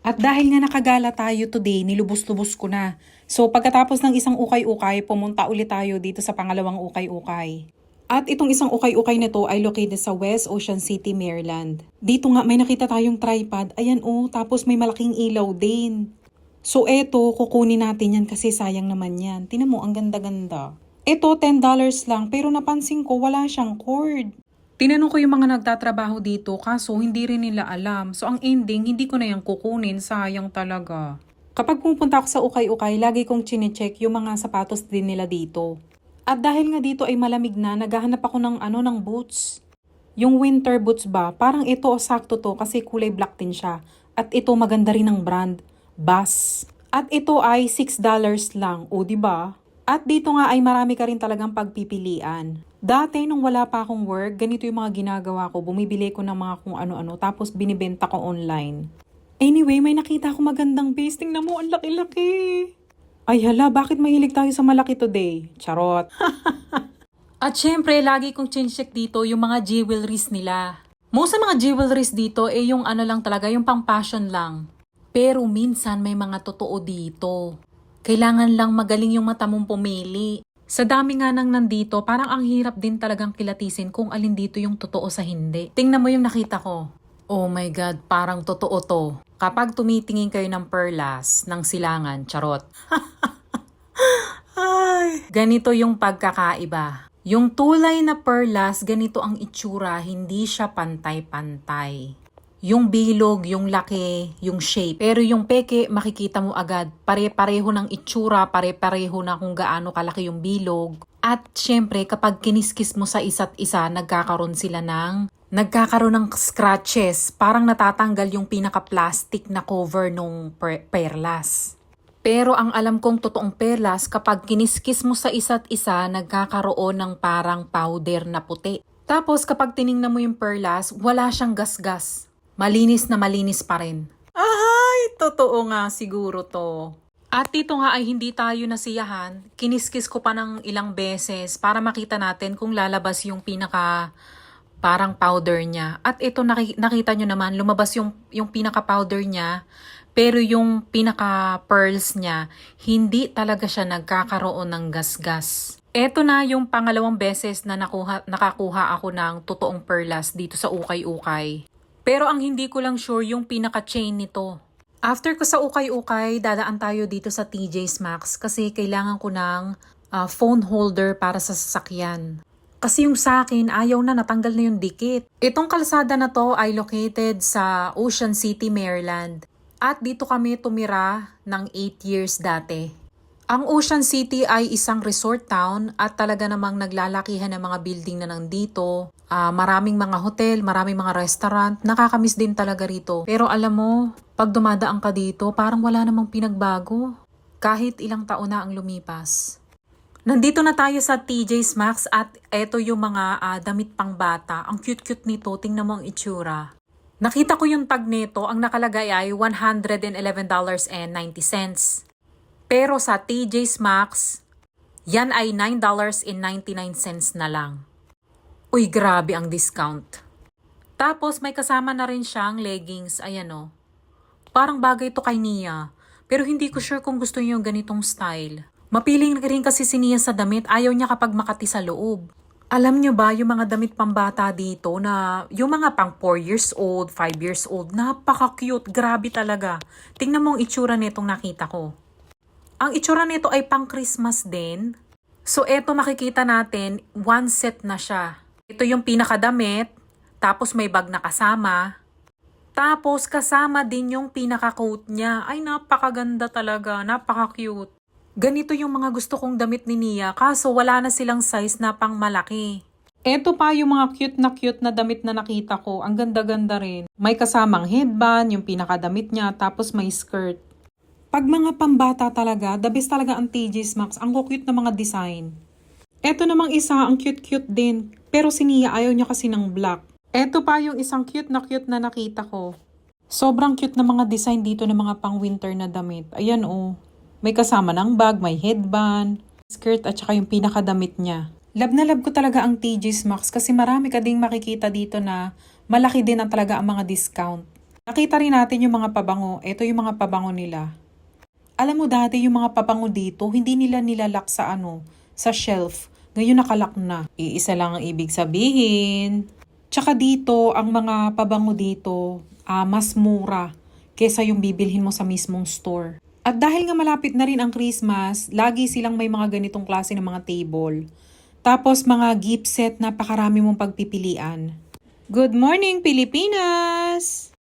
At dahil nga nakagala tayo today, nilubos-lubos ko na. So pagkatapos ng isang ukay-ukay, pumunta ulit tayo dito sa pangalawang ukay-ukay. At itong isang ukay-ukay na to ay located sa West Ocean City, Maryland. Dito nga may nakita tayong tripod. Ayan tapos may malaking ilaw din. So eto, kukunin natin yan kasi sayang naman yan. Tingnan mo, ang ganda-ganda. Eto, $10 lang pero napansin ko wala siyang cord. Tinanong ko yung mga nagtatrabaho dito kaso hindi rin nila alam. So ang ending, hindi ko na yung kukunin. Sayang talaga. Kapag pupunta ako sa ukay-ukay, lagi kong chinecheck yung mga sapatos din nila dito. At dahil nga dito ay malamig na, naghahanap ako ng boots. Yung winter boots ba? Parang ito sakto to kasi kulay black din siya. At ito maganda rin ng brand, Bass. At ito ay $6 lang. O diba? At dito nga ay marami ka rin talagang pagpipilian. Dati nung wala pa akong work, ganito yung mga ginagawa ko. Bumibili ko ng mga kung ano-ano tapos binibenta ko online. Anyway, may nakita ako magandang base. Tingnan mo, ang laki-laki. Ay hala, bakit mahilig tayo sa malaki today? Charot. At syempre, lagi kong chinecheck dito yung mga jewelries nila. Most sa mga jewelries dito yung ano lang talaga, yung pang fashion lang. Pero minsan may mga totoo dito. Kailangan lang magaling yung mata mong pumili. Sa dami nga nang nandito, parang ang hirap din talagang kilatisin kung alin dito yung totoo sa hindi. Tingnan mo yung nakita ko. Oh my God, parang totoo to. Kapag tumitingin kayo ng perlas, ng silangan, charot. Ay, ganito yung pagkakaiba. Yung tulay na perlas, ganito ang itsura, hindi siya pantay-pantay. Yung bilog, yung laki, yung shape. Pero yung peke, makikita mo agad. Pare-pareho ng itsura, pare-pareho na kung gaano kalaki yung bilog. At syempre, kapag kiniskis mo sa isa't isa, nagkakaroon ng scratches. Parang natatanggal yung pinaka-plastic na cover nung perlas. Pero ang alam kong totoong perlas, kapag kiniskis mo sa isa't isa, nagkakaroon ng parang powder na puti. Tapos kapag tiningnan mo yung perlas, wala siyang gasgas. Malinis na malinis pa rin. Ay, totoo nga siguro to. At dito nga ay hindi tayo nasiyahan. Kiniskis ko pa ng ilang beses para makita natin kung lalabas yung pinaka parang powder niya. At ito nakita nyo naman, lumabas yung pinaka powder niya. Pero yung pinaka pearls niya, hindi talaga siya nagkakaroon ng gasgas. Ito na yung pangalawang beses na nakakuha ako ng totoong perlas dito sa ukay-ukay. Pero ang hindi ko lang sure yung pinaka-chain nito. After ko sa ukay-ukay, dadaan tayo dito sa TJ's Maxx kasi kailangan ko ng phone holder para sa sasakyan. Kasi yung sa akin, ayaw na, natanggal na yung dikit. Itong kalsada na to ay located sa Ocean City, Maryland. At dito kami tumira ng 8 years dati. Ang Ocean City ay isang resort town at talaga namang naglalakihan ng mga building na nandito. Maraming mga hotel, maraming mga restaurant. Nakakamiss din talaga rito. Pero alam mo, pag dumadaan ka dito, parang wala namang pinagbago. Kahit ilang taon na ang lumipas. Nandito na tayo sa TJ's Maxx at eto yung mga damit pang bata. Ang cute-cute nito, tingnan mo ang itsura. Nakita ko yung tag nito, ang nakalagay ay $111.90. Pero sa TJ's Maxx, yan ay $9.99 na lang. Uy, grabe ang discount. Tapos may kasama na rin siyang leggings, ayan o. Parang bagay to kay Nia, pero hindi ko sure kung gusto niyo yung ganitong style. Mapiling rin kasi si Nia sa damit, ayaw niya kapag makati sa loob. Alam niyo ba yung mga damit pambata dito na yung mga pang 4 years old, 5 years old, napaka-cute, grabe talaga. Tingnan mo ang itsura nitong nakita ko. Ang itsura nito ay pang Christmas din. So eto makikita natin, one set na siya. Ito yung pinakadamit, tapos may bag na kasama. Tapos kasama din yung pinaka-coat niya. Ay napakaganda talaga, napaka-cute. Ganito yung mga gusto kong damit ni Nia, kaso wala na silang size na pang malaki. Eto pa yung mga cute na damit na nakita ko. Ang ganda-ganda rin. May kasamang headband, yung pinakadamit niya, tapos may skirt. Pag mga pambata talaga, the best talaga ang TJ's Maxx. Ang cute na mga design. Eto namang isa, ang cute din. Pero si Nia ayaw niya kasi ng black. Eto pa yung isang cute na nakita ko. Sobrang cute na mga design dito ng mga pang winter na damit. Ayan oh. May kasama ng bag, may headband, skirt at saka yung pinakadamit niya. Love na love ko talaga ang TJ's Maxx kasi marami ka ding makikita dito na malaki din ang talaga ang mga discount. Nakita rin natin yung mga pabango. Ito yung mga pabango nila. Alam mo dati yung mga pabango dito, hindi nila nilalak sa sa shelf. Ngayon nakalak na. Iisa lang ang ibig sabihin. Tsaka dito, ang mga pabango dito, mas mura kesa yung bibilhin mo sa mismong store. At dahil nga malapit na rin ang Christmas, lagi silang may mga ganitong klase ng mga table. Tapos mga gift set, napakarami mong pagpipilian. Good morning, Pilipinas!